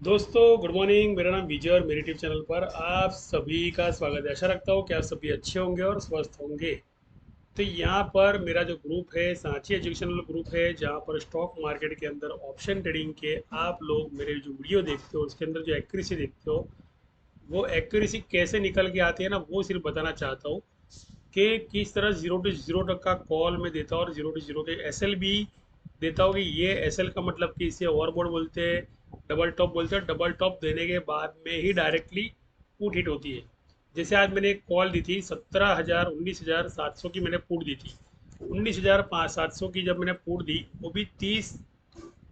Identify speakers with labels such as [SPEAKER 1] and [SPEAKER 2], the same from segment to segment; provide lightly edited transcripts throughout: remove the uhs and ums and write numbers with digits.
[SPEAKER 1] दोस्तों good morning. मेरा नाम विजय और मेरे यूट्यूब चैनल पर आप सभी का स्वागत है। आशा रखता हूँ कि आप सभी अच्छे होंगे और स्वस्थ होंगे। तो यहाँ पर मेरा जो ग्रुप है सांची एजुकेशनल ग्रुप है, जहाँ पर स्टॉक मार्केट के अंदर ऑप्शन ट्रेडिंग के आप लोग मेरे जो वीडियो देखते हो उसके अंदर जो एक्यूरेसी देखते हो, वो एक्यूरेसी कैसे निकल के आती है ना, वो सिर्फ बताना चाहता हूँ कि किस तरह जीरो टू जीरो तक का कॉल में देता हूँ और जीरो टू जीरो के एस एल भी देता हूँ कि ये एस एल का मतलब कि इसे ओवरबोर्ड बोलते हैं, डबल टॉप बोलते हैं। डबल टॉप देने के बाद में ही डायरेक्टली पुट हिट होती है। जैसे आज मैंने एक कॉल दी थी 17,000 19,700 की मैंने पुट दी थी। 19,700 की जब मैंने पुट दी, वो भी 30,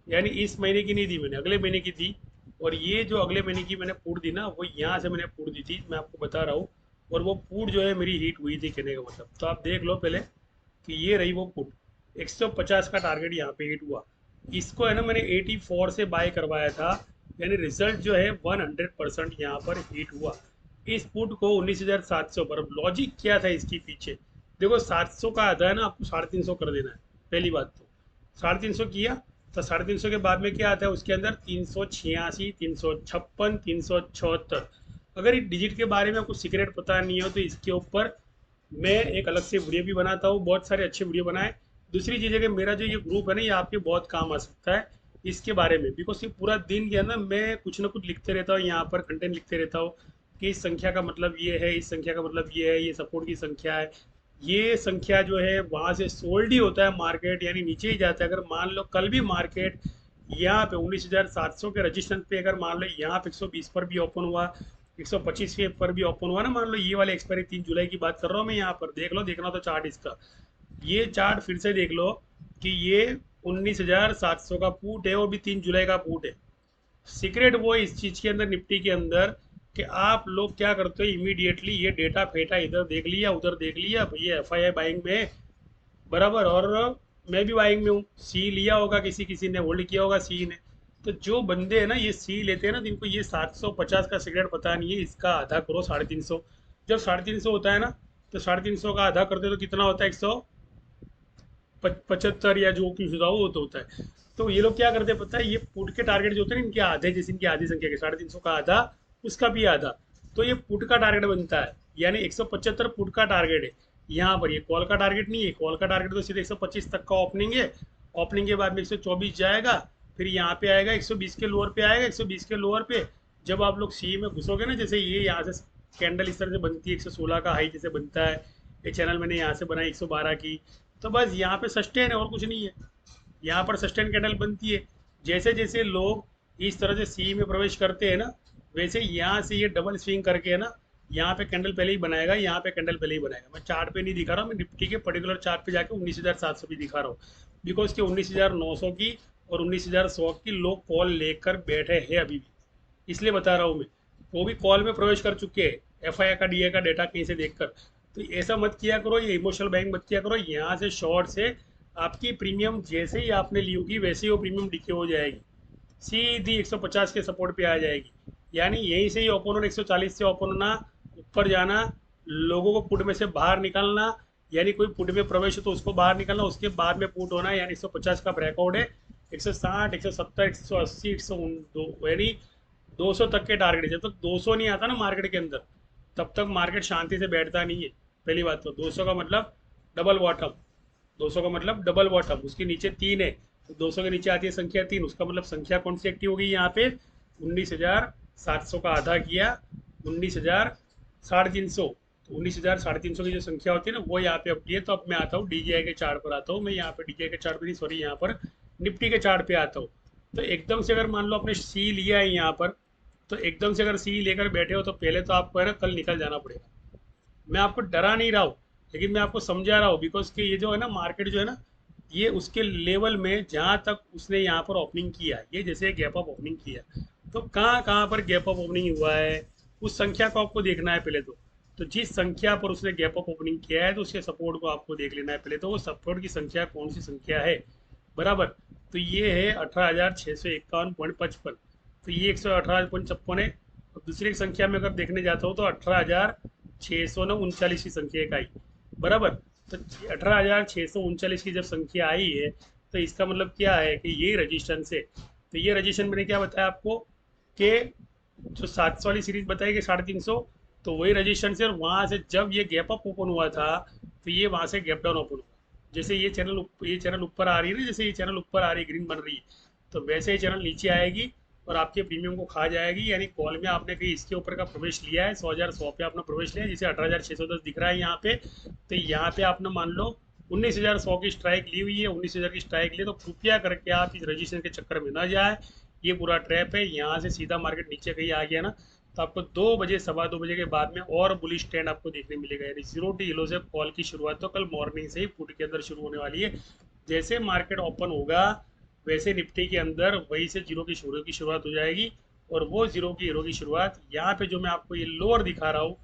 [SPEAKER 1] यानी इस महीने की नहीं दी मैंने, अगले महीने की थी। और ये जो अगले महीने की मैंने पुट दी ना, वो यहाँ से मैंने पुट दी थी, मैं आपको बता रहा हूँ। और वो पुट जो है मेरी हिट हुई थी, कहने का मतलब। तो आप देख लो पहले कि ये रही वो पुट। 150 का टारगेट यहाँ पे हिट हुआ। इसको है ना मैंने 84 से बाय करवाया था, यानी रिजल्ट जो है 100% यहाँ पर हिट हुआ। इस पुट को 19,700 पर। अब लॉजिक क्या था इसके पीछे? देखो, 700 का आधा है ना, आपको 350 कर देना है। पहली बात तो 350 किया, तो 350 के बाद में क्या आता है उसके अंदर? 386, 356, 374। अगर इस डिजिट के बारे में आपको सीक्रेट पता नहीं हो तो इसके ऊपर मैं एक अलग से वीडियो भी बनाता हूँ, बहुत सारे अच्छे वीडियो बनाए। दूसरी चीज़ है कि मेरा जो ये ग्रुप है ना, ये आपके बहुत काम आ सकता है इसके बारे में। बिकॉज ये पूरा दिन के अंदर मैं कुछ ना कुछ लिखते रहता हूँ, यहाँ पर कंटेंट लिखते रहता हूँ कि इस संख्या का मतलब ये है, इस संख्या का मतलब ये है, ये सपोर्ट की संख्या है। ये संख्या जो है वहाँ से सोल्ड ही होता है मार्केट, यानी नीचे ही जाता है। अगर मान लो कल भी मार्केट यहाँ पे 19,700 के रजिस्ट्रेशन पे, अगर मान लो यहाँ पे 120 पर भी ओपन हुआ, 125 के पर भी ओपन हुआ ना, मान लो ये वाले एक्सपायरी 3 जुलाई की बात कर रहा हूँ मैं, यहाँ पर देख लो, देखना तो चार्ट इसका। ये चार्ट फिर से देख लो कि ये 19,700 का पुट है और भी 3 जुलाई का पुट है। सीक्रेट वो है इस चीज के अंदर, निफ्टी के अंदर, कि आप लोग क्या करते हो, इमीडिएटली ये डेटा फेटा, इधर देख लिया उधर देख लिया, भैया एफ आई आई बाइंग में है, बराबर। और मैं भी बाइंग में हूँ, सी लिया होगा, किसी किसी ने होल्ड किया होगा सी ने। तो जो बंदे हैं ना ये सी लेते हैं ना, जिनको ये 750 का सिगरेट पता नहीं है, इसका आधा करो 350। जब 350 होता है ना, तो 350 का आधा करते तो कितना होता है? 175 या जो कुछ होता है वो तो होता है। तो ये लोग क्या करते हैं पता है? ये पुट के टारगेट जो होते हैं ना, इनके आधे, जैसे इनकी आधी संख्या के 350 का आधा, उसका भी आधा। तो ये पुट का टारगेट बनता है, यानी 175 पुट का टारगेट है। यहाँ पर ये कॉल का टारगेट नहीं है। कॉल का टारगेट तो सीधे 125 तक का ओपनिंग है। ओपनिंग के बाद में 124 जाएगा, फिर यहाँ पे आएगा 120 के लोअर पे आएगा। 120 के लोअर पे जब आप लोग सी में घुसोगे ना, जैसे ये यहाँ से कैंडल इस तरह से बनती है, 116 का हाई जैसे बनता है। ये चैनल मैंने यहाँ से बनाई 112 की। तो बस यहाँ पे सस्टेन है और कुछ नहीं है। यहाँ पर सस्टेन कैंडल बनती है। जैसे जैसे लोग इस तरह से सी में प्रवेश करते हैं ना, वैसे यहाँ से ये डबल स्विंग करके है ना, यहाँ पे कैंडल पहले ही बनाएगा, यहाँ पे कैंडल पहले ही बनाएगा। मैं चार्ट पे नहीं दिखा रहा हूँ, मैं निफ्टी के पर्टिकुलर चार्ट पे जाके 19,700 भी दिखा रहा हूँ। बिकॉज के 19,900 की और 19,100 की लोग कॉल लेकर बैठे हैं अभी भी, इसलिए बता रहा हूँ मैं। वो भी कॉल में प्रवेश कर चुके हैं, एफ आई आई का डी ए का डेटा कहीं से देखकर। तो ऐसा मत किया करो, ये इमोशनल बैंक मत किया करो। यहाँ से शॉर्ट से आपकी प्रीमियम जैसे ही आपने ली होगी वैसे ही वो प्रीमियम डिके हो जाएगी, सीधी 150 के सपोर्ट पे आ जाएगी। यानी यहीं से ही ओपन होना, 140 से ओपन होना, ऊपर जाना, लोगों को पुट में से बाहर निकालना, यानी कोई पुट में प्रवेश हो तो उसको बाहर निकालना, उसके बाद में पुट होना, यानी 150 का ब्रेकआउट है। 160, 170, 180, 102, यानी 200 तक के टारगेट। जब तक 200 नहीं आता ना मार्केट के अंदर, तब तक मार्केट शांति से बैठता नहीं है। पहली बात तो 200 का मतलब डबल बॉटम। 200 का मतलब डबल बॉटम, उसके नीचे 3 है, तो 200 के नीचे आती है संख्या 3। उसका मतलब संख्या कौन सी एक्टिव होगी यहाँ पे? 19,700 का आधा किया, 19,350। तो 19,350 की जो संख्या होती है ना, वो यहाँ पे अपनी है। तो अब मैं आता हूँ डीजीआई के चार्ट पर आता हूँ। मैं यहाँ पे डीजीआई के चार्ट पर नहीं, सॉरी, यहाँ पर निफ्टी के चार्ट पे आता हूँ। तो एकदम से अगर मान लो आपने सी लिया है यहाँ पर, तो एकदम से अगर सी लेकर बैठे हो तो पहले तो आपको है ना कल निकल जाना पड़ेगा। मैं आपको डरा नहीं रहा हूँ, लेकिन मैं आपको समझा रहा हूँ। बिकॉज कि ये जो है ना मार्केट जो है ना, ये उसके लेवल में जहाँ तक उसने यहाँ पर ओपनिंग किया, ये जैसे गैप अप ओपनिंग किया, तो कहाँ कहाँ पर गैप अप ओपनिंग हुआ है, उस संख्या को आपको देखना है पहले तो जिस संख्या पर उसने गैप अप ओपनिंग किया है, तो उसके सपोर्ट को आपको देख लेना है पहले। तो वो सपोर्ट की संख्या कौन सी संख्या है, बराबर। तो ये है 18,651.55। तो ये 118.56 है। और दूसरी एक संख्या में अगर देखने जाता हूँ तो 18,639 की संख्या एक आई, बराबर। तो 18,639 की जब संख्या आई है, तो इसका मतलब क्या है कि ये रजिस्ट्रेशन से, तो ये रजिस्ट्रेशन मैंने क्या बताया आपको, कि जो 700 वाली सीरीज बताई कि 350, तो वही रजिस्ट्रेशन से, और वहाँ से जब ये गैप अप ओपन हुआ था तो ये वहाँ से गैप डाउन ओपन हुआ। जैसे ये चैनल ऊपर आ रही है ना, जैसे ये चैनल ऊपर आ रही है, ग्रीन बन रही है, तो वैसे ही चैनल नीचे आएगी और आपके प्रीमियम को खा जाएगी। यानी कॉल में आपने कहीं इसके ऊपर का प्रवेश लिया है, 100,100 पे आपने प्रवेश लिया है, जिसे 18,610 दिख रहा है यहाँ पे, तो यहाँ पे आपने मान लो 19,100 की स्ट्राइक ली हुई है, 19,000 की स्ट्राइक ली, तो कृपया करके आप इस रजिस्ट्रेशन के चक्कर में ना जाए। ये पूरा ट्रैप है। यहाँ से सीधा मार्केट नीचे कहीं आ गया ना, तो आपको 2 बजे, 2:15 के बाद में और बुलिश ट्रेंड आपको देखने मिलेगा। यानी जीरो टी येलो से कॉल की शुरुआत तो कल मॉर्निंग से ही पुट के अंदर शुरू होने वाली है। जैसे मार्केट ओपन होगा वैसे निफ्टी के अंदर वही से जीरो की शुरुआत हो जाएगी। और वो जीरो की हीरो की शुरुआत यहाँ पे जो मैं आपको ये लोअर दिखा रहा हूँ,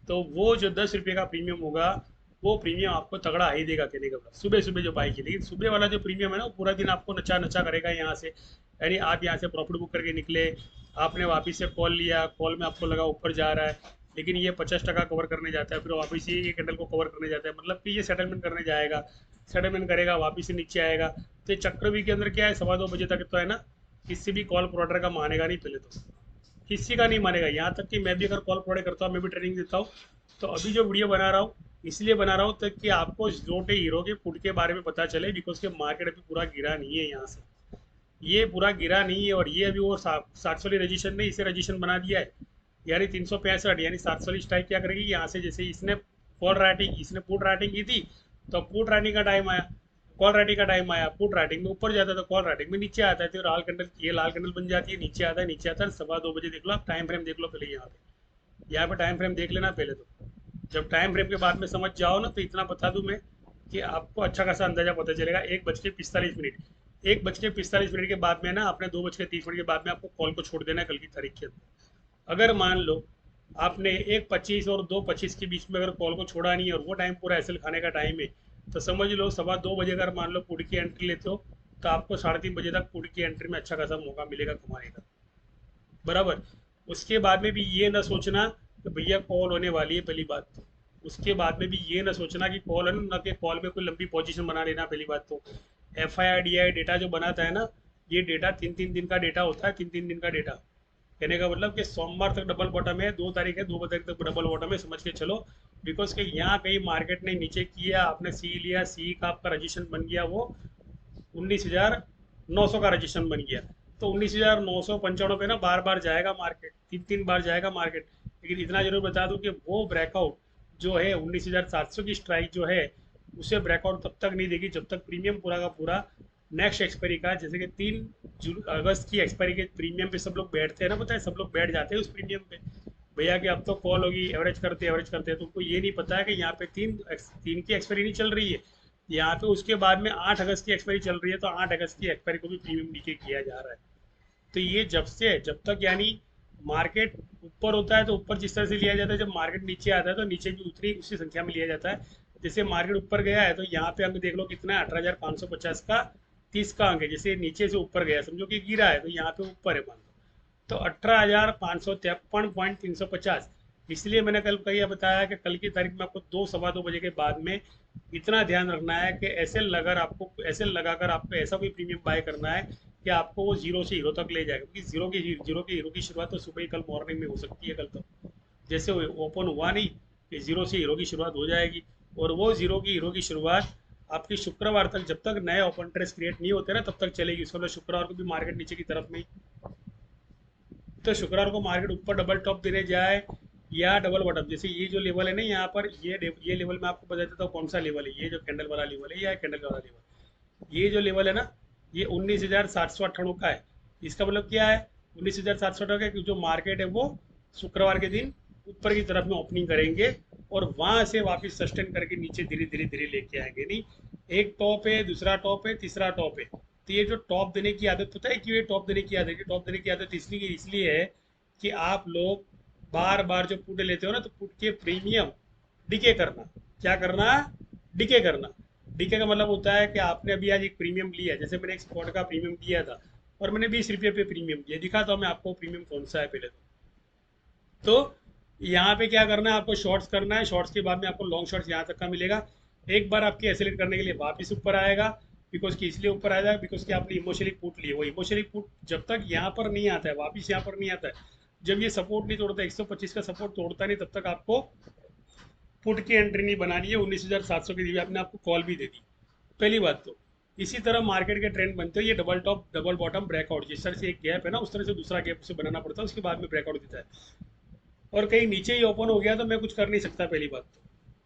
[SPEAKER 1] तो वो जो 10 रुपये का प्रीमियम होगा, वो प्रीमियम आपको तगड़ा ही देगा कहने का मतलब, सुबह सुबह जो बाइक है। लेकिन सुबह वाला जो प्रीमियम है ना, वो पूरा दिन आपको नचा नचा करेगा यहाँ से। यानी आप यहाँ से प्रॉफिट बुक करके निकले, आपने वापस से कॉल लिया, कॉल में आपको लगा ऊपर जा रहा है, लेकिन ये 50% कवर करने जाता है, फिर वापस ये कैंडल को कवर करने जाता है, मतलब कि ये सेटलमेंट करने जाएगा, सेटलमेंट करेगा, वापस से नीचे आएगा। तो ये चक्रवी के अंदर क्या है, 2:15 तक तो है ना, किसी भी कॉल प्रोवाइडर का मानेगा नहीं पहले तो, किसी का नहीं मानेगा। यहाँ तक कि मैं भी अगर कॉल प्रोवाइड करता हूँ, मैं भी ट्रेनिंग देता हूँ, तो अभी जो वीडियो बना रहा हूँ इसलिए बना रहा हूँ तक कि आपको जोटे हीरो के पुट के बारे में पता चले, बिकॉज के मार्केट अभी पूरा गिरा नहीं है यहाँ से, ये पूरा गिरा नहीं है। और ये अभी वो 700 वाली रजिस्ट्रेशन ने इसे रजिस्ट्रेशन बना दिया है। यानी 365, यानी 700 वाली स्ट्राइक क्या करेगी यहाँ से, जैसे इसने कॉल राइटिंग, इसने पुट राइटिंग की थी, तो पुट राइटिंग का टाइम आया, कॉल राइटिंग का टाइम आया, पुट राइटिंग में ऊपर जाता है तो कॉल राइटिंग में नीचे आता है, तो लाल कैंडल, ये लाल कैंडल बन जाती है, नीचे आता है, नीचे आता है। 2:15 देख लो आप, टाइम फ्रेम देख लो पहले, यहाँ पे टाइम फ्रेम देख लेना पहले तो। जब टाइम फ्रेम के बाद में समझ जाओ ना, तो इतना बता दूं मैं कि आपको अच्छा खासा अंदाजा पता चलेगा। 1:45 एक बज के 45 मिनट के बाद में ना, आपने 2:30 के बाद में आपको कॉल को छोड़ देना है कल की तारीख के अंदर। अगर मान लो आपने 1:25 और 2:25 के बीच में अगर कॉल को छोड़ा नहीं है, और वो टाइम पूरा एसएल खाने का टाइम है, तो समझ लो 2:15 अगर मान लो पुट की एंट्री लेते हो, तो आपको 3:30 तक पुट की एंट्री में अच्छा खासा मौका मिलेगा कमाने का, बराबर। उसके बाद में भी ये ना सोचना कि भैया कॉल होने वाली है, पहली बात तो। उसके बाद में भी ये ना सोचना कि कॉल है ना, कि कॉल में कोई लंबी पोजीशन बना लेना, पहली बात तो। FII DI डेटा जो बनाता है ना, ये डेटा 3-3 दिन का डेटा होता है, 3-3 दिन का डेटा। कहने का मतलब कि सोमवार तक डबल बॉटम है, 2 तारीख है, 2 तारीख तक डबल बॉटम है, समझ के चलो। बिकॉज के यहाँ कहीं मार्केट ने नीचे किया, आपने सी लिया, सी का आपका रजिस्ट्रेशन बन गया, वो 19,900 का रजिस्ट्रेशन बन गया, तो 19,995 पे ना बार बार जाएगा मार्केट, 3-3 बार जाएगा मार्केट। लेकिन इतना जरूर बता दूं कि वो ब्रेकआउट जो है 19,700 की स्ट्राइक जो है, उसे ब्रेकआउट तब तक नहीं देगी जब तक प्रीमियम पूरा का पूरा नेक्स्ट एक्सपायरी का, जैसे कि 3 अगस्त की एक्सपायरी के प्रीमियम पे सब लोग बैठते हैं ना, पता है, सब लोग बैठ जाते हैं उस प्रीमियम पे, भैया कि अब तो कॉल होगी, एवरेज करते हैं, तो उनको ये नहीं पता है कि यहाँ पे तीन तीन की एक्सपायरी नहीं चल रही है, यहाँ पे उसके बाद में 8 अगस्त की एक्सपायरी चल रही है, तो 8 अगस्त की एक्सपायरी को भी प्रीमियम नीचे किया जा रहा है। तो ये जब तक यानी मार्केट ऊपर होता है तो ऊपर जिस तरह से लिया जाता है, जब मार्केट नीचे आता है तो नीचे भी उतनी उसी संख्या में लिया जाता है। जैसे मार्केट ऊपर गया है तो यहाँ पे अंक देख लो कितना है, 18,550 का 30 का अंक है। जैसे नीचे से ऊपर गया, समझो कि गिरा है, तो यहाँ पे ऊपर है मान लो, तो 18,553.350। इसलिए मैंने कल कही बताया कि कल की तारीख में आपको 2-2:15 के बाद में इतना ध्यान रखना है कि ऐसे लगाकर आपको ऐसा कोई प्रीमियम बाय करना है कि आपको वो जीरो से हीरो तक ले जाएगा, क्योंकि जीरो की शुरुआत तो सुबह ही कल मॉर्निंग में हो सकती है। कल तो जैसे ओपन हुआ नहीं कि जीरो से हीरो की शुरुआत हो जाएगी, और वो जीरो की हीरो की शुरुआत आपकी शुक्रवार तक, जब तक नए ओपन ट्रेस क्रिएट नहीं होते ना, तब तक चलेगी। उसके बाद शुक्रवार को भी मार्केट नीचे की तरफ में, तो शुक्रवार को मार्केट ऊपर डबल टॉप देने जाए या डबल बॉटम, जैसे ये जो लेवल है ना यहाँ पर, ये लेवल मैं आपको बता देता हूँ कौन सा लेवल है। ये जो कैंडल वाला लेवल है या कैंडल वाला लेवल, ये जो लेवल है ना, ये 19,798 का है। इसका मतलब क्या है, 19,798 का, जो मार्केट है वो शुक्रवार के दिन ऊपर की तरफ में ओपनिंग करेंगे, और वहां से वापस सस्टेन करके नीचे धीरे धीरे धीरे लेके आएंगे। नहीं, एक टॉप है, दूसरा टॉप है, तीसरा टॉप है, तो ये जो टॉप देने की आदत, पता है क्यों ये टॉप देने की आदत है? टॉप देने की आदत इसलिए है कि आप लोग बार बार जो पुट लेते हो ना, तो पुट के प्रीमियम डिके करना, क्या करना, डिके करना। डीके का मतलब होता है कि आपने अभी आज एक प्रीमियम लिया, जैसे मैंने एक स्पॉट का प्रीमियम लिया था और मैंने 20 रुपये पे प्रीमियम दिया, दिखाता हूँ मैं आपको प्रीमियम कौन सा है पहले तो। यहाँ पे क्या करना है, आपको शॉर्ट्स करना है, शॉर्ट्स के बाद में आपको लॉन्ग शॉर्ट्स यहाँ तक का मिलेगा। एक बार आपके एसेलेट करने के लिए वापस ऊपर आएगा, बिकॉज कि इसलिए ऊपर आया बिकॉज कि आपने इमोशनली पुट लिए, वो इमोशनली पुट जब तक यहाँ पर नहीं आता है, वापिस यहाँ पर नहीं आता है, जब ये सपोर्ट नहीं तोड़ता, 125 का सपोर्ट तोड़ता नहीं, तब तक आपको पुट की एंट्री नहीं बनानी है। 19,700 की दी आपने, आपको कॉल भी दे दी, पहली बात तो। इसी तरह मार्केट के ट्रेंड बनते हैं, ये double top double bottom breakout, जिस तरह से एक गैप है ना, उस तरह से दूसरा गैप उसे बनाना पड़ता है, उसके बाद में ब्रेकआउट देता है। और कहीं नीचे ही ओपन हो गया तो मैं कुछ कर नहीं सकता, पहली बात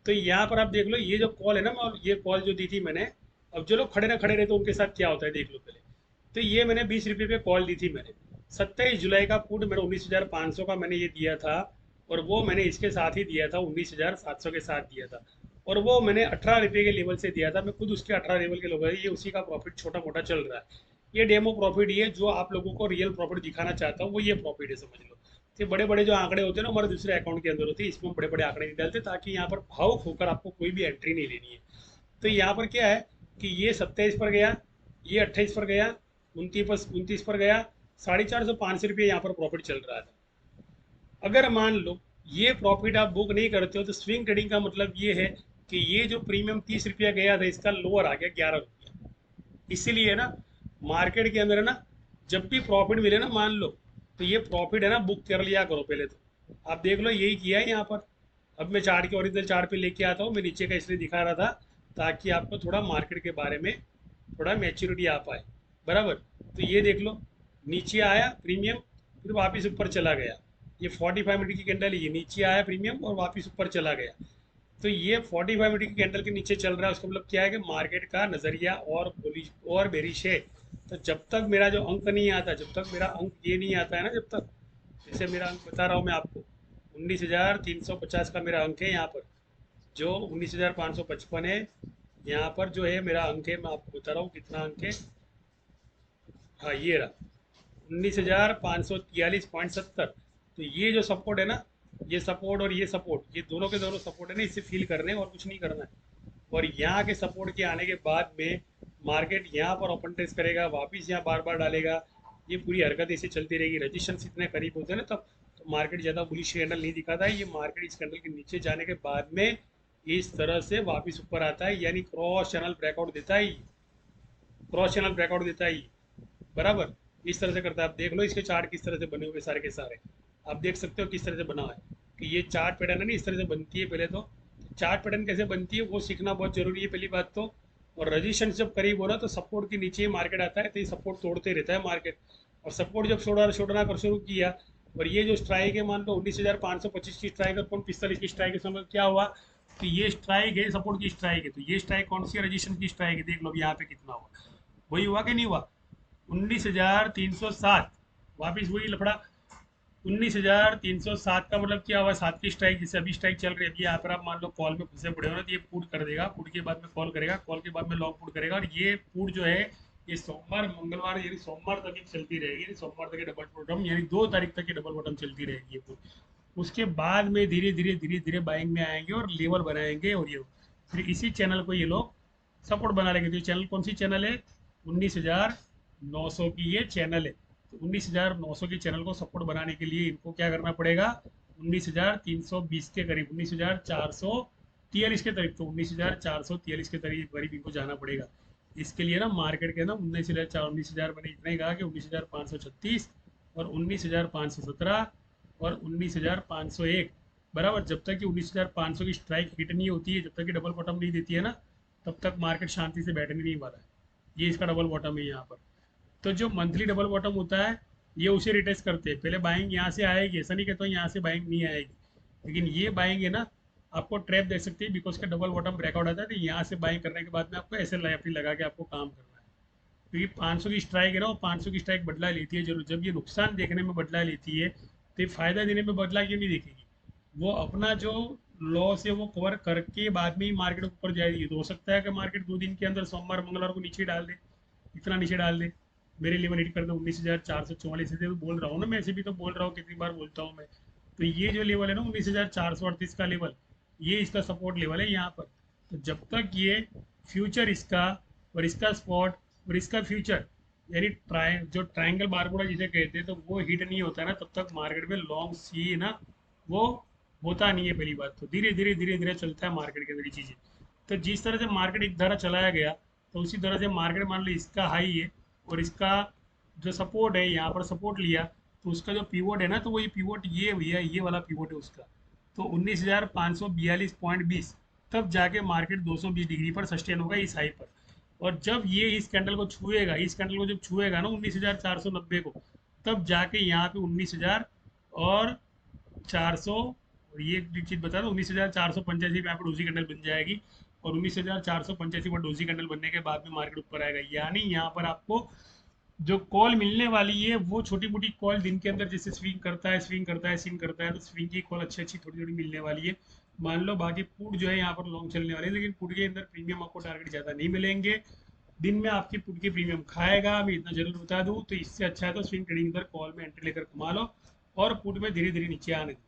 [SPEAKER 1] तो यहाँ पर आप देख लो, ये जो कॉल है ना, मैं ये कॉल जो दी थी मैंने, अब जो लोग खड़े ना खड़े रहे तो उनके साथ क्या होता है देख लो पहले। तो ये मैंने 20 रुपये पे कॉल दी थी मैंने, 27 जुलाई का पुट मैंने 19,500 का मैंने ये दिया था, और वो मैंने इसके साथ ही दिया था, 19,700 के साथ दिया था, और वो मैंने 18 रुपये के लेवल से दिया था, मैं खुद उसके 18 लेवल के लोग, ये उसी का प्रॉफिट छोटा मोटा चल रहा है। ये डेमो प्रॉफिट, ये जो आप लोगों को रियल प्रॉफिट दिखाना चाहता हूँ, वो ये प्रॉफिट है, समझ लो। ये बड़े बड़े जो आंकड़े होते हैं ना, हमारे दूसरे अकाउंट के अंदर होते हैं, इसमें बड़े बड़े आंकड़े नहीं डालते, ताकि यहाँ पर भावुक होकर आपको कोई भी एंट्री नहीं लेनी है। तो यहाँ पर क्या है कि ये 27 पर गया, ये 28 पर गया, 29 पर गया, 450-500 रुपये यहाँ पर प्रॉफिट चल रहा था। अगर मान लो ये प्रॉफिट आप बुक नहीं करते हो, तो स्विंग ट्रेडिंग का मतलब ये है कि ये जो प्रीमियम 30 रुपया गया था, इसका लोअर आ गया 11 रुपया। इसीलिए ना मार्केट के अंदर है ना, जब भी प्रॉफिट मिले ना, मान लो, तो ये प्रॉफिट है ना, बुक कर लिया करो पहले तो। आप देख लो यही किया है यहाँ पर। अब मैं चार्ट के ओरिजिनल चार्ट पे लेके आता हूँ, मैं नीचे का इसलिए दिखा रहा था ताकि आपको थोड़ा मार्केट के बारे में थोड़ा मैच्योरिटी आ पाए, बराबर। तो ये देख लो, नीचे आया प्रीमियम, फिर वापस ऊपर चला गया। ये 45 मिनट की कैंडल, ये नीचे आया प्रीमियम और वापस ऊपर चला गया। तो ये 45 मिनट की कैंडल के नीचे चल रहा है, उसका मतलब क्या है कि मार्केट का नज़रिया और बुलिश और बेरिश है। तो जब तक मेरा जो अंक नहीं आता, जब तक मेरा अंक ये नहीं आता है ना, जब तक, जैसे मेरा अंक बता रहा हूँ मैं आपको, 19,350 का मेरा अंक है यहाँ पर, जो 19,555 है। यहाँ पर जो है मेरा अंक है, मैं आपको बता रहा हूँ कितना अंक है। हाँ ये रहा, 19,543.70। तो ये जो सपोर्ट है ना, ये सपोर्ट और ये सपोर्ट, ये दोनों के दोनों सपोर्ट है ना, इससे फील करने और कुछ नहीं करना है। और यहाँ के सपोर्ट के आने के बाद में मार्केट यहाँ पर ओपन टेस्ट करेगा, वापस यहाँ बार बार डालेगा, ये पूरी हरकत ऐसे चलती रहेगी। रजिस्टेंस इतने करीब होते हैं ना, तब तो मार्केट ज़्यादा बुलिश कैंडल नहीं दिखाता है। ये मार्केट इस कैंडल के नीचे जाने के बाद में इस तरह से वापस ऊपर आता है, यानी क्रॉस चैनल ब्रेकआउट देता है, क्रॉस चैनल ब्रेकआउट देता है, बराबर। इस तरह से करता है। आप देख लो इसके चार्ट किस तरह से बने हुए सारे के सारे, आप देख सकते हो किस तरह से बना हुआ है कि ये चार्ट पैटर्न है ना, इस तरह से बनती है। पहले तो चार्ट पैटर्न कैसे बनती है वो सीखना बहुत जरूरी है, पहली बात तो। और रजिस्टेंस जब करीब हो ना, तो सपोर्ट के नीचे ही मार्केट आता है, तो ये सपोर्ट तोड़ते रहता है मार्केट। और सपोर्ट जब छोड़ना कर शुरू किया, और ये जो स्ट्राइक है, मान लो 19,525 की स्ट्राइक और 45 की स्ट्राइक है, समझ क्या हुआ कि ये स्ट्राइक है, सपोर्ट की स्ट्राइक है। तो ये स्ट्राइक कौन सी है? रजिस्टेंस की स्ट्राइक है। देख लो यहाँ पे कितना हुआ, वही हुआ कि नहीं हुआ? 19,307, वापिस वही लफड़ा। 19,307 का मतलब क्या हुआ? 7 की स्ट्राइक, जैसे अभी स्ट्राइक चल रही है, अभी यहाँ पर आप मान लो कॉल में फंसे पड़े हो ना, तो ये पुट कर देगा, पुट के बाद में कॉल करेगा, कॉल के बाद में लॉन्ग पुट करेगा। और ये पुट जो है, ये सोमवार मंगलवार यानी सोमवार तक चलती रहेगी, यानी सोमवार तक डबल बॉटम, यानी 2 तारीख तक डबल बॉटम चलती रहेगी ये पुट। उसके बाद में धीरे धीरे बाइंग में आएंगे और लेवल बनाएंगे, और ये फिर इसी चैनल को ये लोग सपोर्ट बना लेंगे। तो ये चैनल कौन सी चैनल है? 19,900 की ये चैनल है। तो 19,900 की चैनल को सपोर्ट बनाने के लिए इनको क्या करना पड़ेगा? 19,320 के करीब, 19,443 के करीब, तो 19,443 के करीब इनको जाना पड़ेगा। इसके लिए ना मार्केट के ना 19,000 मैंने इतना ही कहा कि 19,536 और 19,517 और 19,501, बराबर। जब तक कि 19,500 की स्ट्राइक हिट नहीं होती है, जब तक कि डबल बॉटम नहीं देती है ना, तब तक मार्केट शांति से बैठने नहीं वाला है। ये इसका डबल बॉटम है यहाँ पर। तो जो मंथली डबल बॉटम होता है, ये उसे रिटेस्ट करते हैं। पहले बाइंग यहाँ से आएगी, ऐसा नहीं कहता हूँ यहाँ से बाइंग नहीं आएगी, लेकिन ये बाइंग है ना, आपको ट्रैप देख सकते हैं, बिकॉज का डबल बॉटम ब्रेकआउट आता है, तो यहाँ से बाइंग करने के बाद में आपको ऐसे अपनी लगा के आपको काम करना है। क्योंकि 500 की स्ट्राइक है ना, वो 500 की स्ट्राइक बदला लेती है जरूर। जब ये नुकसान देखने में बदला लेती है, तो ये फायदा देने में बदला क्यों नहीं देखेगी? वो अपना जो लॉस है वो कवर करके बाद में ही मार्केट ऊपर जाएगी। तो हो सकता है कि मार्केट 2 दिन के अंदर सोमवार मंगलवार को नीचे डाल दे, इतना नीचे डाल दे। मेरे लेवल हिट कर दो 19,444 से, तो बोल रहा हूँ ना मैं, ऐसे भी तो बोल रहा हूँ, कितनी बार बोलता हूँ मैं। तो ये जो लेवल है ना 19,438 का लेवल, ये इसका सपोर्ट लेवल है यहाँ पर। तो जब तक ये फ्यूचर इसका और इसका स्पॉट और इसका फ्यूचर, यानी जो ट्रायंगल बारमूडा जिसे कहते हैं, तो वो हिट नहीं होता है ना, तब तक मार्केट में लॉन्ग सी ना वो होता नहीं है, पहली बात तो। धीरे धीरे चलता है मार्केट के अंदर ये चीज़ें। तो जिस तरह से मार्केट एक धारा चलाया गया, तो उसी तरह से मार्केट मान लो इसका हाई है और इसका जो सपोर्ट है यहाँ पर सपोर्ट लिया, तो उसका जो पीवोट है ना, तो वही पीवोट ये भैया ये वाला पीवोट है उसका, तो 19,542.20, तब जाके मार्केट 220 डिग्री पर सस्टेन होगा इस हाई पर। और जब ये इस कैंडल को छुएगा, इस कैंडल को जब छुएगा ना 19,490 को, तब जाके यहाँ पे 19,000 और 400, और ये चीज बता रहा हूँ 19,485 पे यहाँ पर डोजी कैंडल बन जाएगी, और 19,485 पर डोजी कैंडल बनने के बाद में मार्केट ऊपर आएगा। यानी यहाँ पर आपको जो कॉल मिलने वाली है वो छोटी मोटी कॉल दिन के अंदर जैसे स्विंग करता है स्विंग करता है स्विंग करता है, तो स्विंग की कॉल अच्छी अच्छी थोड़ी थोड़ी मिलने वाली है। मान लो बाकी पुट जो है यहाँ पर लॉन्ग चलने वाली है, लेकिन पुट के अंदर प्रीमियम आपको टारगेट ज़्यादा नहीं मिलेंगे। दिन में आपकी पुट की प्रीमियम खाएगा, मैं इतना जरूर बता दूं। तो इससे अच्छा है तो स्विंग ट्रेडिंग अंदर कॉल में एंट्री लेकर कमा लो और पुट में धीरे धीरे नीचे आने दो।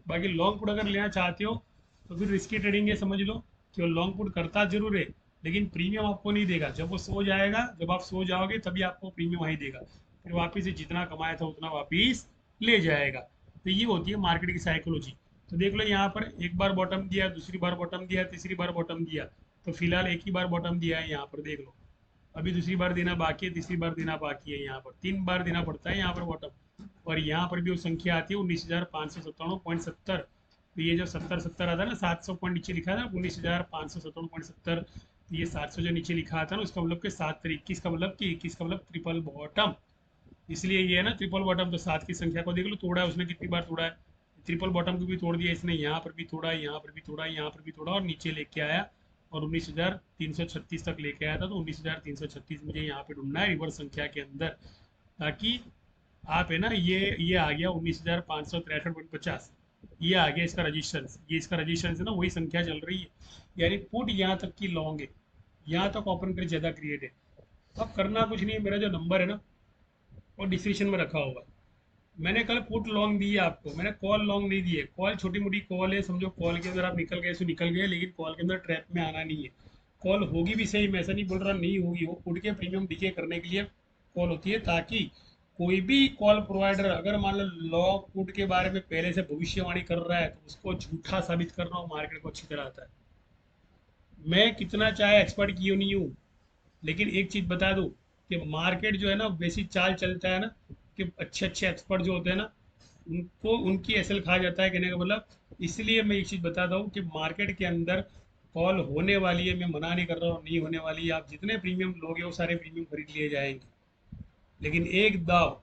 [SPEAKER 1] बाकी लॉन्ग पुट अगर लेना चाहते हो तो फिर रिस्की ट्रेडिंग है, समझ लो कि वो लॉन्ग पुट करता जरूर है लेकिन प्रीमियम आपको नहीं देगा। जब वो सो जाएगा, जब आप सो जाओगे तभी आपको प्रीमियम वहीं देगा, फिर वापिस से जितना कमाया था उतना वापिस ले जाएगा। तो ये होती है मार्केट की साइकोलॉजी। तो देख लो यहाँ पर एक बार बॉटम दिया, दूसरी बार बॉटम दिया, तीसरी बार बॉटम दिया, तो फिलहाल एक ही बार बॉटम दिया है यहाँ पर, देख लो। अभी दूसरी बार देना बाकी है, तीसरी बार देना बाकी है, यहाँ पर 3 बार देना पड़ता है यहाँ पर बॉटम। और यहाँ पर भी वो संख्या आती है 19,597.70। तो ये जो 70 आता है ना, 700 पॉइंट नीचे लिखा था 19,597.70, तो ये 700 जो नीचे लिखा था ना, उसका मतलब कि 7 का मतलब कि 21 का मतलब ट्रिपल बॉटम। इसलिए ये है ना ट्रिपल बॉटम। तो 7 की संख्या को देख लो, तोड़ा है उसने कितनी बार तोड़ा है, ट्रिपल बॉटम को भी तोड़ दिया इसने, यहाँ पर भी तोड़ा, यहाँ पर भी तोड़ा, यहाँ पर भी तोड़ा, और नीचे लेके आया और 19,336 तक लेके आया था। तो 19,336 मुझे यहाँ पे ढूंढना है रिवर्स संख्या के अंदर, ताकि आप है ना ये आ गया 19,563.50, ये आ गया इसका रजिस्टेंस, ये इसका रजिस्टेंस है ना, वही संख्या चल रही है। यानी पुट यहाँ तक की लॉन्ग है, यहाँ तक ओपन कर ज़्यादा क्रिएट है। तो अब करना कुछ नहीं है, मेरा जो नंबर है ना वो डिस्क्रिप्शन में रखा होगा। मैंने कल पुट लॉन्ग दी है आपको, मैंने कॉल लॉन्ग नहीं दी है। कॉल छोटी मोटी कॉल है, समझो कॉल के अंदर आप निकल गए सो निकल गए, लेकिन कॉल के अंदर ट्रैप में आना नहीं है। कॉल होगी भी सही, मैं ऐसा नहीं बोल रहा नहीं होगी, वो पुट के प्रीमियम डीके करने के लिए कॉल होती है, ताकि कोई भी कॉल प्रोवाइडर अगर मान लो लॉन्ग पुट के बारे में पहले से भविष्यवाणी कर रहा है तो उसको झूठा साबित करना वो मार्केट को अच्छी तरह आता है। मैं कितना चाहे एक्सपर्ट क्यों नहीं हूँ, लेकिन एक चीज बता दूं कि मार्केट जो है ना वैसी चाल चलता है ना, कि अच्छे अच्छे एक्सपर्ट जो होते हैं ना उनको उनकी एसएल खा जाता है, कहने का मतलब। इसलिए मैं एक चीज बताता हूँ कि मार्केट के अंदर कॉल होने वाली है, मैं मना नहीं कर रहा हूँ नहीं होने वाली है। आप जितने प्रीमियम लोगे वो सारे प्रीमियम खरीद लिए जाएंगे, लेकिन एक दाव,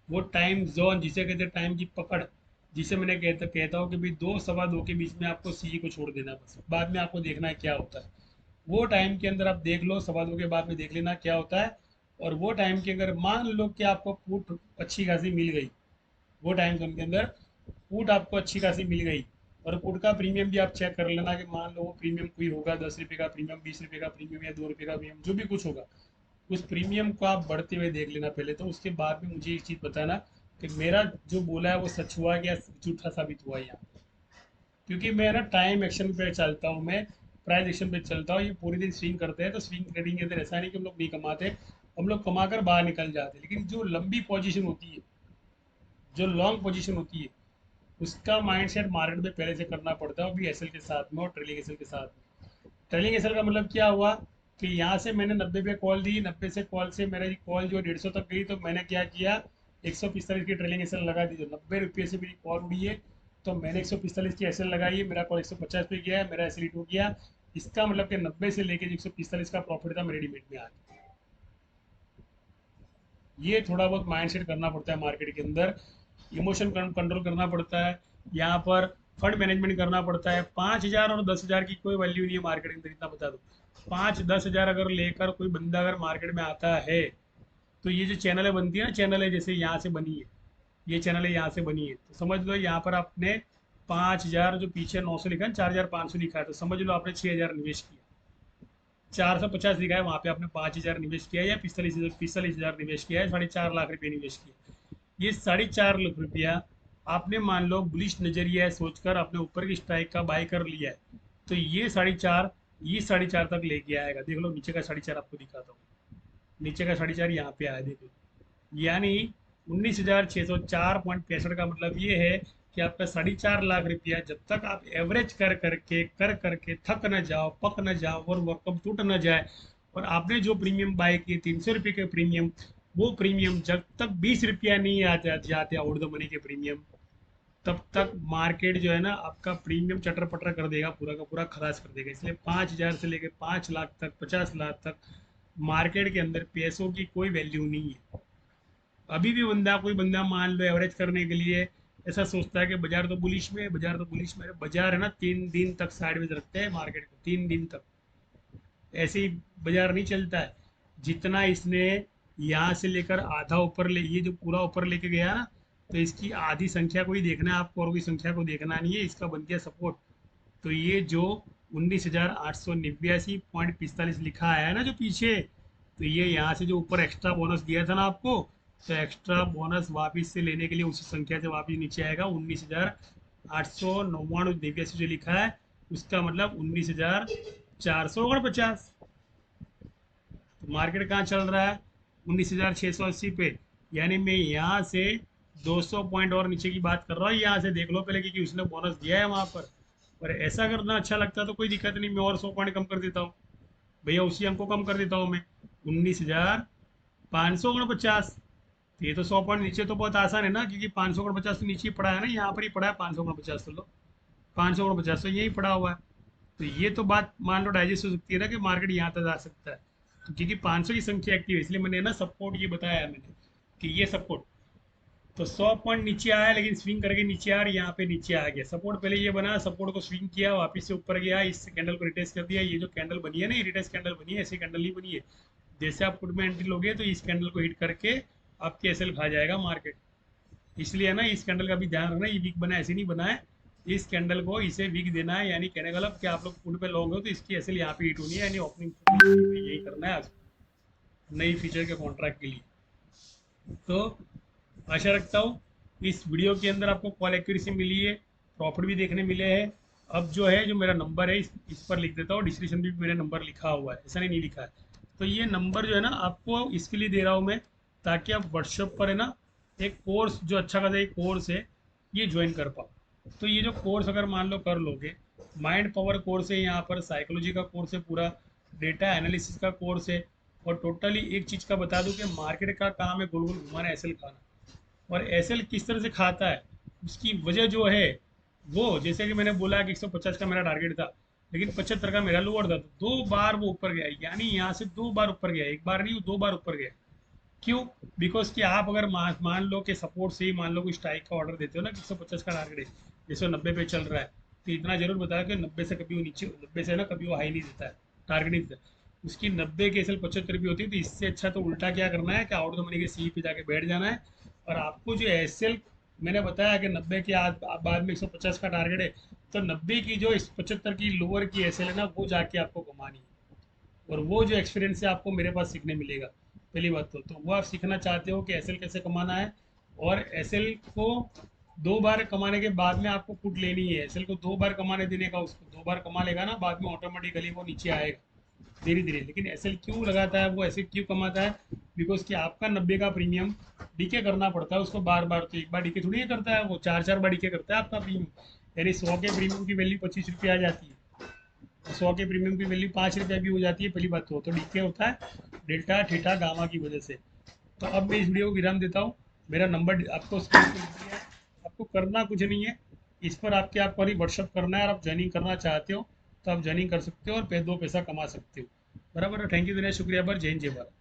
[SPEAKER 1] वो टाइम जोन जिसे कहते हैं, टाइम की पकड़, जिसे मैंने कहता हूँ कि भाई 2 सवा 2 के बीच में आपको सी को छोड़ देना, बस बाद में आपको देखना है क्या होता है। वो टाइम के अंदर आप देख लो, 2 सवा 2 के बाद में देख लेना क्या होता है। और वो टाइम के अगर मान लो कि आपको पुट अच्छी खासी मिल गई, वो टाइम जोन के अंदर पुट आपको अच्छी खासी मिल गई, और पुट का प्रीमियम भी आप चेक कर लेना कि मान लो वो प्रीमियम कोई होगा 10 रुपये का प्रीमियम, 20 रुपये का प्रीमियम, या 2 रुपये का प्रीमियम, जो भी कुछ होगा, उस प्रीमियम को आप बढ़ते हुए देख लेना पहले। तो उसके बाद में मुझे एक चीज़ बताना कि मेरा जो बोला है वो सच हुआ या झूठा साबित हुआ यहाँ। क्योंकि मैं ना टाइम एक्शन पे चलता हूँ, मैं प्राइस एक्शन पे चलता हूँ। ये पूरे दिन स्विंग करते हैं, तो स्विंग ट्रेडिंग के अंदर ऐसा नहीं कि हम लोग नहीं कमाते, हम लोग कमा कर बाहर निकल जाते हैं। लेकिन जो लंबी पोजीशन होती है, जो लॉन्ग पोजीशन होती है, उसका माइंडसेट मार्केट में पहले से करना पड़ता है, वो भी एसएल के साथ में और ट्रेलिंग एसएल के साथ में। ट्रेलिंग एसएल का मतलब क्या हुआ कि यहाँ से मैंने 90 पे कॉल दी, 90 से कॉल से मेरी कॉल जो 150 तक गई, तो मैंने क्या किया, 145 की ट्रेलिंग एसएल लगा दी। जो 90 रुपये से मेरी कॉल उड़ी है, तो मैंने 145 की एसएल लगाई है, मेरा कॉल 150 पे गया है, मेरा एसएल टूट गया। इसका मतलब कि 90 से लेके 145 का प्रॉफिट था, मैं रेडीमेड में आ गया। ये थोड़ा बहुत माइंडसेट करना पड़ता है मार्केट के अंदर, इमोशन कंट्रोल करना पड़ता है, यहाँ पर फंड मैनेजमेंट करना पड़ता है। 5,000 और 10,000 की कोई वैल्यू नहीं है मार्केट के अंदर, इतना बता दो। 5-10 हज़ार अगर लेकर कोई बंदा अगर मार्केट में आता है, तो ये जो चैनलें बनती है ना, चैनल है जैसे यहाँ से बनी है, ये चैनल है यहाँ से बनी है, तो समझ लो यहाँ पर आपने 5,000, जो पीछे 900 लिखा है, 4,500 लिखा है, तो समझ लो आपने 6,000 निवेश किया। 450 लिखा है, वहाँ पे आपने 5,000 निवेश किया, या 45,000 निवेश किया है, 4.5 लाख रुपये निवेश किया। ये 4.5 लाख रुपया आपने मान लो बुलिश नजरिया है सोचकर आपने ऊपर की स्ट्राइक का बाय कर लिया है, तो ये 4.5 तक लेके आएगा। देख लो नीचे का 4.5 आपको दिखाता हूँ, नीचे का 4.5 यहाँ पे आया, देखो। यानी 19,604.65 का मतलब ये है कि आपका 4.5 लाख रुपया जब तक आप एवरेज कर करके थक न जाओ, पक न जाओ और वर्कअप टूट न जाए, और आपने जो प्रीमियम बाय किए 300 रुपये के प्रीमियम, वो प्रीमियम जब तक 20 रुपया नहीं आ जाते आउट द मनी के प्रीमियम, तब तक मार्केट जो है ना आपका प्रीमियम चटर पटर कर देगा, पूरा का पूरा खलास कर देगा। इसलिए 5,000 से लेकर 5 लाख तक, 50 लाख तक मार्केट के अंदर पैसों की कोई वैल्यू नहीं है। अभी भी कोई बंदा मान लो एवरेज करने के लिए ऐसा सोचता है कि बाजार तो बुलिश में है, बाजार तो बुलिश में है। बाजार है ना 3 दिन तक साइडवेज रखते हैं मार्केट को, 3 दिन तक ऐसे ही बाजार नहीं चलता है। जितना इसने यहाँ से लेकर आधा ऊपर ले, ये जो पूरा ऊपर लेके गया ना, तो इसकी आधी संख्या को ही देखना है आपको, और कोई संख्या को देखना नहीं है। इसका बन गया सपोर्ट। तो ये जो 19,889.45 लिखा है ना जो पीछे, तो ये यहाँ से जो ऊपर एक्स्ट्रा बोनस दिया था ना आपको, तो एक्स्ट्रा बोनस वापस से लेने के लिए उसी संख्या से वापस नीचे आएगा। 19,899.89 जो लिखा है, उसका मतलब 19,449। तो मार्केट कहाँ चल रहा है? 19,680 पे। यानी मैं यहाँ से 200 पॉइंट और नीचे की बात कर रहा हूँ। यहाँ से देख लो पहले, क्योंकि उसने बोनस दिया है वहाँ पर। और ऐसा करना अच्छा लगता है तो कोई दिक्कत नहीं, मैं और 100 पॉइंट कम कर देता हूँ भैया, उसी अंक को कम कर देता हूँ मैं, 19,549। तो ये तो 100 पॉइंट नीचे तो बहुत आसान है ना, क्योंकि 549 तो नीचे ही पड़ा है ना, यहाँ पर ही पड़ा है 549। तो लो 549 तो यही पड़ा हुआ है। तो ये तो बात मान लो डाइजेस्ट हो सकती है ना कि मार्केट यहाँ तक आ सकता है। तो क्योंकि 500 की संख्या एक्टिव है, इसलिए मैंने ना सपोर्ट ये बताया है मैंने कि ये सपोर्ट। तो 100 पॉइंट नीचे आया, लेकिन स्विंग करके नीचे आया और यहाँ पे नीचे आ गया। सपोर्ट पहले ये बना, सपोर्ट को स्विंग किया, वापस से ऊपर गया, इस कैंडल को रिटेस्ट कर दिया। ये जो कैंडल बनी है ना, ये रिटेस्ट कैंडल बनी है, ऐसी कैंडल नहीं बनी है। जैसे आप पुट में एंट्री लोगे तो इस कैंडल को हिट करके आपके एसएल खा जाएगा मार्केट। इसलिए ना इस कैंडल का भी ध्यान रखना, ये वीक बना है, ऐसे नहीं बना है। इस कैंडल को इसे वीक देना है, यानी कहने का मतलब कि आप लोग पुट पे लोगे हो तो इसकी एसएल यहाँ पे हिट होनी है, यानी ओपनिंग यही करना है आज नई फीचर के कॉन्ट्रैक्ट के लिए। तो आशा रखता हूँ इस वीडियो के अंदर आपको कॉल एक्यूरेसी मिली है, प्रॉफिट भी देखने मिले हैं। अब जो है, जो मेरा नंबर है इस पर लिख देता हूँ, डिस्क्रिप्शन भी मेरा नंबर लिखा हुआ है, ऐसा नहीं लिखा है। तो ये नंबर जो है ना आपको इसके लिए दे रहा हूँ मैं, ताकि आप व्हाट्सएप पर है ना एक कोर्स, जो अच्छा खासा एक कोर्स है, ये ज्वाइन कर पाओ। तो ये जो कोर्स अगर मान लो कर लोगे, माइंड पावर कोर्स है, यहाँ पर साइकोलॉजी का कोर्स है, पूरा डेटा एनालिसिस का कोर्स है। और टोटली एक चीज़ का बता दूं कि मार्केट का काम है गोल गोल घुमाना, एसएल खाना। और एसएल किस तरह से खाता है, उसकी वजह जो है वो, जैसे कि मैंने बोला कि 150 का मेरा टारगेट था, लेकिन 75 का मेरा लोअर था, तो 2 बार वो ऊपर गया। यानी यहाँ से 2 बार ऊपर गया, एक बार नहीं, वो 2 बार ऊपर गया। क्यों? बिकॉज कि आप अगर मान लो कि सपोर्ट से ही मान लो कोई स्ट्राइक का ऑर्डर देते हो ना कि 150 का टारगेट है, जैसे 90 पे चल रहा है, तो इतना जरूर बताया कि 90 से कभी वो नीचे, 90 से ना कभी वो हाई नहीं देता है, टारगेट नहीं देता। उसकी 90 के एसएल 75 भी होती है। तो इससे अच्छा तो उल्टा क्या करना है कि आउट द मनी के सी पे जाके बैठ जाना है। और आपको जो एसएल मैंने बताया कि 90 के बाद में 150 का टारगेट है, तो 90 की जो 75 की लोअर की एसएल है ना, वो जाके आपको घुमानी है। और वो जो एक्सपीरियंस है आपको मेरे पास सीखने मिलेगा। पहली बात तो वो आप सीखना चाहते हो कि एसएल कैसे कमाना है, और एसएल को 2 बार कमाने के बाद में आपको पुट लेनी है। एसएल को 2 बार कमाने देने का, उसको 2 बार कमा लेगा ना, बाद में ऑटोमेटिकली वो नीचे आएगा धीरे धीरे। लेकिन एसएल क्यों लगाता है, वो ऐसे क्यों कमाता है? बिकॉज कि आपका 90 का प्रीमियम डीके करना पड़ता है उसको बार बार। तो एक बार डीके थोड़ी करता है वो, 4 4 बार डीके करता है आपका प्रीमियम। यानी 100 के प्रीमियम की वैल्यू 25 रुपये आ जाती है, 100 के प्रीमियम की वैल्यू 5 रुपये भी हो जाती है। पहली बात तो डीके होता है डेल्टा थीटा गामा की वजह से। तो अब मैं इस वीडियो को विराम देता हूँ। मेरा नंबर आपको स्क्रीन पर दिया है, आपको करना कुछ नहीं है। इस पर आपको ही व्हाट्सअप करना है, और आप ज्वाइनिंग करना चाहते हो तो आप ज्वाइनिंग कर सकते हो और 2 पैसा कमा सकते हो। बराबर है। थैंक यू दिनेश, शुक्रिया। जय हिंद, जय भारत।